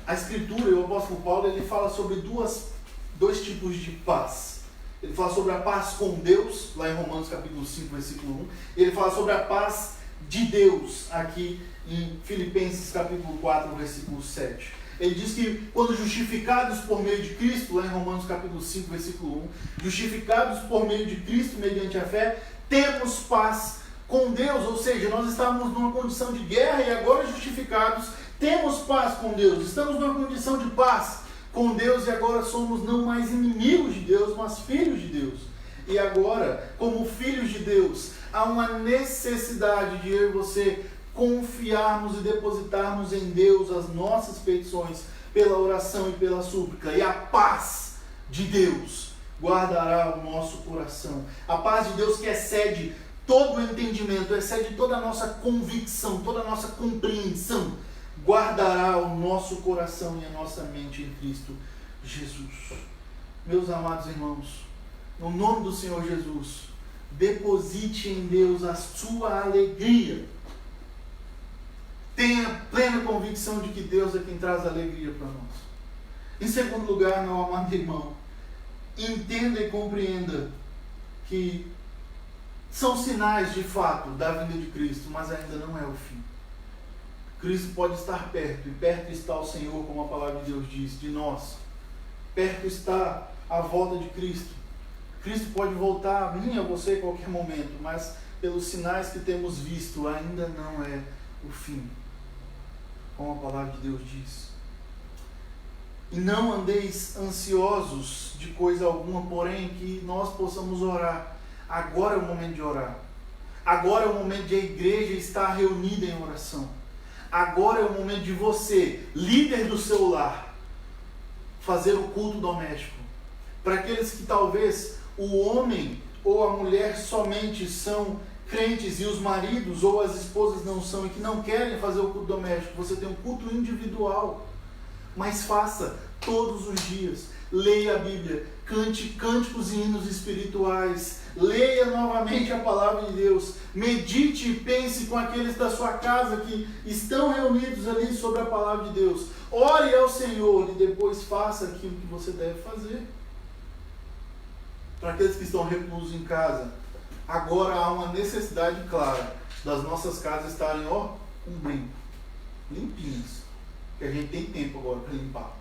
S3: A Escritura, e o apóstolo Paulo, ele fala sobre dois tipos de paz. Ele fala sobre a paz com Deus, lá em Romanos capítulo 5, versículo 1. E ele fala sobre a paz de Deus, aqui em Filipenses capítulo 4, versículo 7. Ele diz que quando justificados por meio de Cristo, lá em Romanos capítulo 5, versículo 1, justificados por meio de Cristo, mediante a fé, temos paz com Deus. Ou seja, nós estávamos numa condição de guerra e agora justificados, temos paz com Deus. Estamos numa condição de paz com Deus e agora somos não mais inimigos de Deus, mas filhos de Deus. E agora, como filhos de Deus, há uma necessidade de eu e você confiarmos e depositarmos em Deus as nossas petições pela oração e pela súplica. E a paz de Deus guardará o nosso coração. A paz de Deus que excede todo o entendimento, excede toda a nossa convicção, toda a nossa compreensão, guardará o nosso coração e a nossa mente em Cristo Jesus. Meus amados irmãos, no nome do Senhor Jesus, deposite em Deus a sua alegria. Tenha plena convicção de que Deus é quem traz alegria para nós. Em segundo lugar, meu amado irmão, entenda e compreenda que são sinais de fato da vinda de Cristo, mas ainda não é o fim. Cristo pode estar perto, e perto está o Senhor, como a palavra de Deus diz, de nós. Perto está a volta de Cristo. Cristo pode voltar a mim, a você, a qualquer momento, mas pelos sinais que temos visto, ainda não é o fim, como a palavra de Deus diz. E não andeis ansiosos de coisa alguma, porém que nós possamos orar. Agora é o momento de orar. Agora é o momento de a igreja estar reunida em oração. Agora é o momento de você, líder do seu lar, fazer o culto doméstico. Para aqueles que talvez o homem ou a mulher somente são crentes e os maridos ou as esposas não são e que não querem fazer o culto doméstico, você tem um culto individual. mas faça todos os dias. Leia a Bíblia, cante cânticos e hinos espirituais, leia novamente a palavra de Deus, medite e pense com aqueles da sua casa que estão reunidos ali sobre a palavra de Deus. Ore ao Senhor e depois faça aquilo que você deve fazer. Para aqueles que estão reclusos em casa, agora há uma necessidade clara das nossas casas estarem, um brinco, limpinhas, que a gente tem tempo agora para limpar.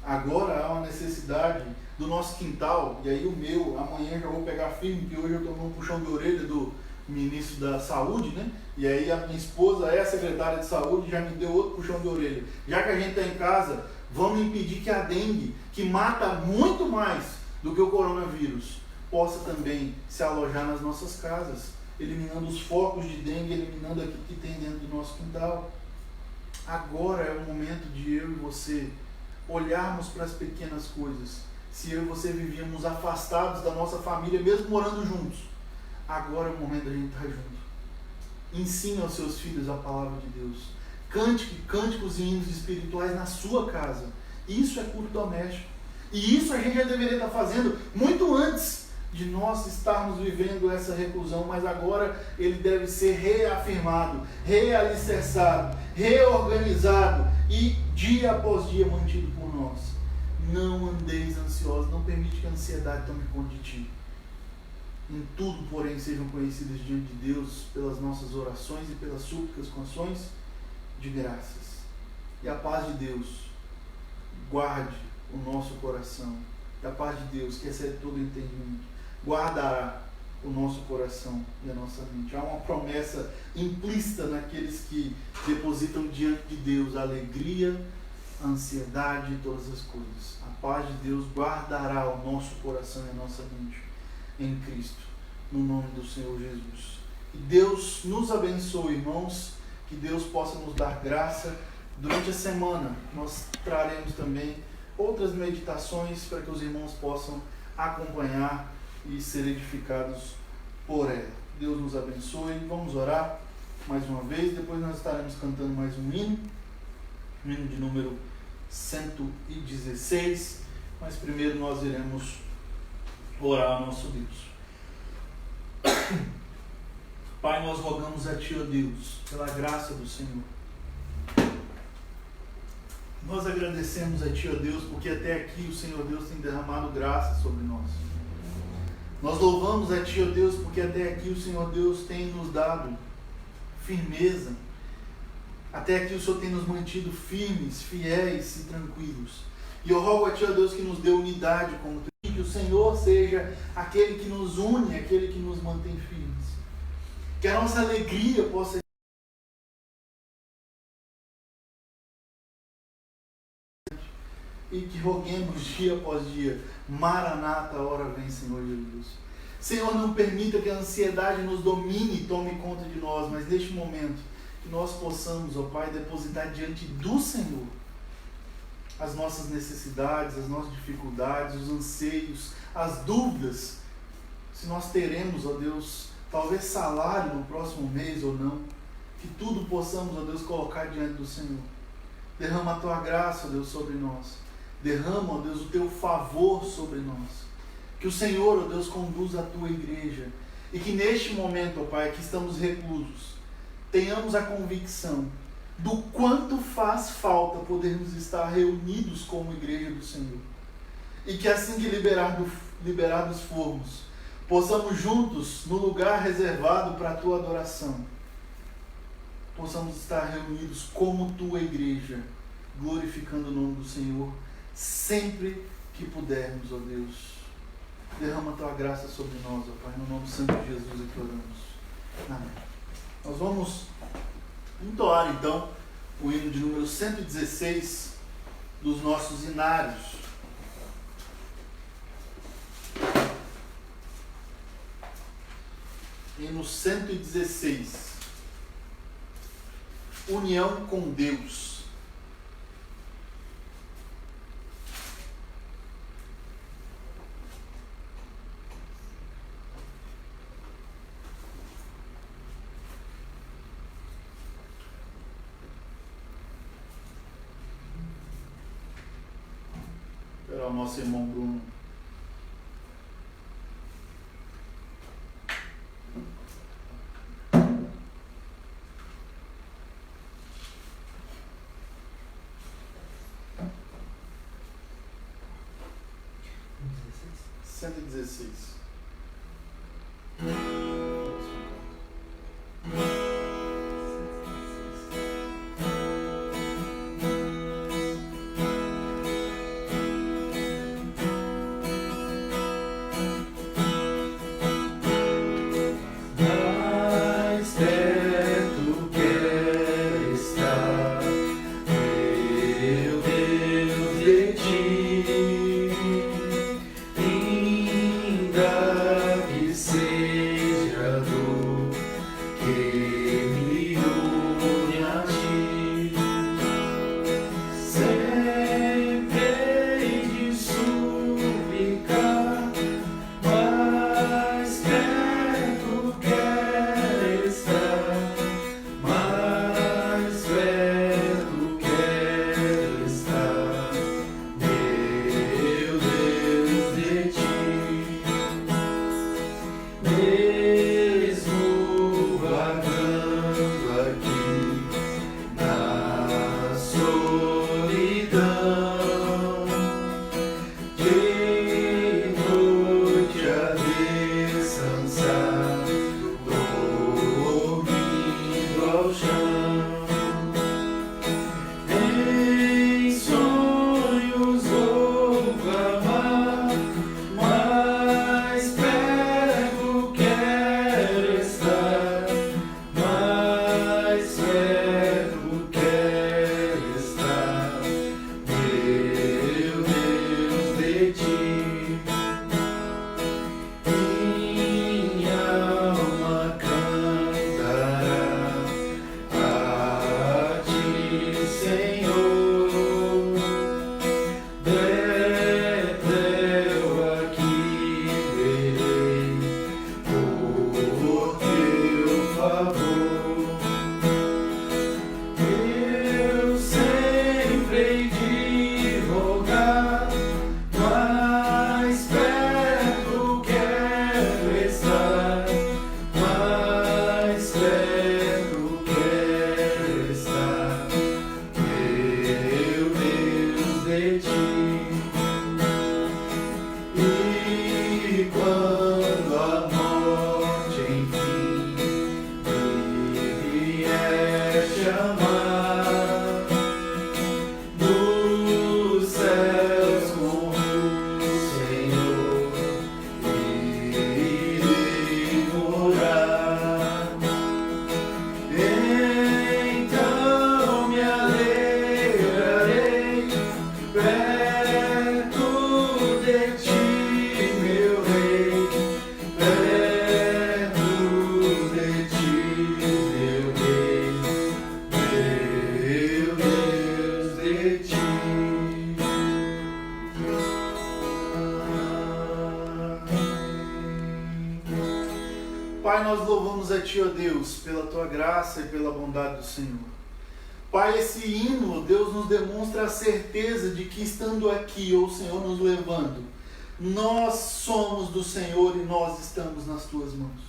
S3: Agora há uma necessidade do nosso quintal, e aí o meu, amanhã já vou pegar firme, porque hoje eu tomei um puxão de orelha do ministro da saúde, né? E aí a minha esposa é a secretária de saúde, já me deu outro puxão de orelha. Já que a gente está em casa, vamos impedir que a dengue, que mata muito mais do que o coronavírus, possa também se alojar nas nossas casas, eliminando os focos de dengue, eliminando aquilo que tem dentro do nosso quintal. Agora é o momento de eu e você olharmos para as pequenas coisas. Se eu e você vivíamos afastados da nossa família, mesmo morando juntos, agora é o momento da gente estar junto. Ensine aos seus filhos a palavra de Deus. Cante cânticos e hinos espirituais na sua casa. Isso é culto doméstico. E isso a gente já deveria estar fazendo muito antes de nós estarmos vivendo essa reclusão, mas agora ele deve ser reafirmado, realicerçado, reorganizado e dia após dia mantido por nós. Não andeis ansiosos, não permite que a ansiedade tome conta de ti. Em tudo, porém, sejam conhecidas diante de Deus pelas nossas orações e pelas súplicas com ações de graças. E a paz de Deus guarde o nosso coração. E a paz de Deus, que excede todo entendimento, guardará o nosso coração e a nossa mente. Há uma promessa implícita naqueles que depositam diante de Deus a alegria, a ansiedade e todas as coisas. A paz de Deus guardará o nosso coração e a nossa mente em Cristo, no nome do Senhor Jesus. Que Deus nos abençoe, irmãos, que Deus possa nos dar graça. Durante a semana nós traremos também outras meditações para que os irmãos possam acompanhar e ser edificados por ela. Deus nos abençoe. Vamos orar mais uma vez, depois nós estaremos cantando mais um hino de número 116, mas primeiro nós iremos orar ao nosso Deus. Pai, nós rogamos a Ti, ó Deus, pela graça do Senhor. Nós agradecemos a Ti, ó Deus, porque até aqui o Senhor Deus tem derramado graça sobre nós. Nós louvamos a Ti, ó Deus, porque até aqui o Senhor Deus tem nos dado firmeza. Até aqui o Senhor tem nos mantido firmes, fiéis e tranquilos. E eu rogo a Ti, ó Deus, que nos dê unidade como Tu. Que o Senhor seja aquele que nos une, aquele que nos mantém firmes. Que a nossa alegria possa e que roguemos dia após dia, Maranata, a hora vem, Senhor Jesus. Senhor, não permita que a ansiedade nos domine e tome conta de nós, mas neste momento, que nós possamos, ó Pai, depositar diante do Senhor as nossas necessidades, as nossas dificuldades, os anseios, as dúvidas, se nós teremos, ó Deus, talvez salário no próximo mês ou não, que tudo possamos, ó Deus, colocar diante do Senhor. Derrama a Tua graça, ó Deus, sobre nós. Derrama, ó Deus, o Teu favor sobre nós. Que o Senhor, ó Deus, conduza a Tua igreja. E que neste momento, ó Pai, que estamos reclusos, tenhamos a convicção do quanto faz falta podermos estar reunidos como igreja do Senhor. E que assim que liberados formos, possamos juntos, no lugar reservado para a Tua adoração, possamos estar reunidos como Tua igreja, glorificando o nome do Senhor, sempre que pudermos, ó Deus. Derrama a Tua graça sobre nós, ó Pai, no nome santo de Jesus é que oramos. Amém. Nós vamos entoar então o hino de número 116 dos nossos hinários. Hino 116. União com Deus. esperar o nosso irmão Bruno. Cento e 16. Pai, nós louvamos a Ti, ó Deus, pela Tua graça e pela bondade do Senhor. Pai, esse hino, Deus, nos demonstra a certeza de que estando aqui, ou o Senhor nos levando, nós somos do Senhor e nós estamos nas Tuas mãos.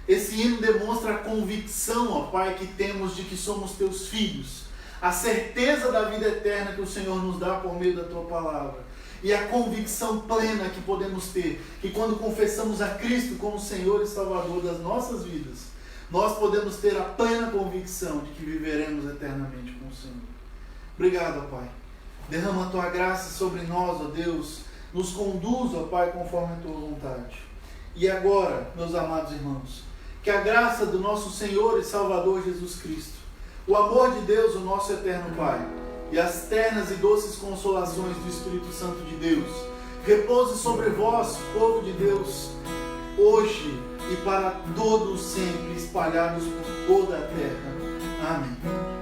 S3: Esse hino demonstra a convicção, ó Pai, que temos de que somos Teus filhos, a certeza da vida eterna que o Senhor nos dá por meio da Tua palavra, e a convicção plena que podemos ter, que quando confessamos a Cristo como Senhor e Salvador das nossas vidas, nós podemos ter a plena convicção de que viveremos eternamente com o Senhor. Obrigado, ó Pai. Derrama a Tua graça sobre nós, ó Deus. Nos conduz, ó Pai, conforme a Tua vontade. E agora, meus amados irmãos, que a graça do nosso Senhor e Salvador Jesus Cristo, o amor de Deus, o nosso eterno Pai, e as ternas e doces consolações do Espírito Santo de Deus repouse sobre vós, povo de Deus, hoje e para todos sempre, espalhados por toda a terra. Amém.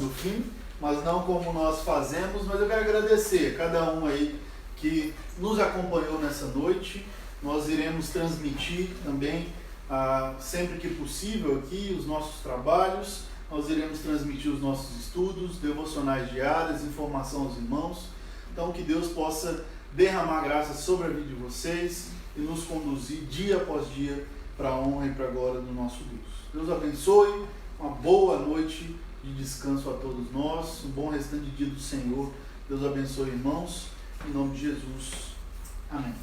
S3: do fim, mas não como nós fazemos. Mas eu quero agradecer a cada um aí que nos acompanhou nessa noite. Nós iremos transmitir também, sempre que possível, aqui os nossos trabalhos. Nós iremos transmitir os nossos estudos, devocionais diários, informação aos irmãos. Então, que Deus possa derramar graça sobre a vida de vocês e nos conduzir dia após dia para a honra e para a glória do nosso Deus. Deus abençoe, uma boa noite de descanso a todos nós, um bom restante de dia do Senhor. Deus abençoe, irmãos, em nome de Jesus. Amém.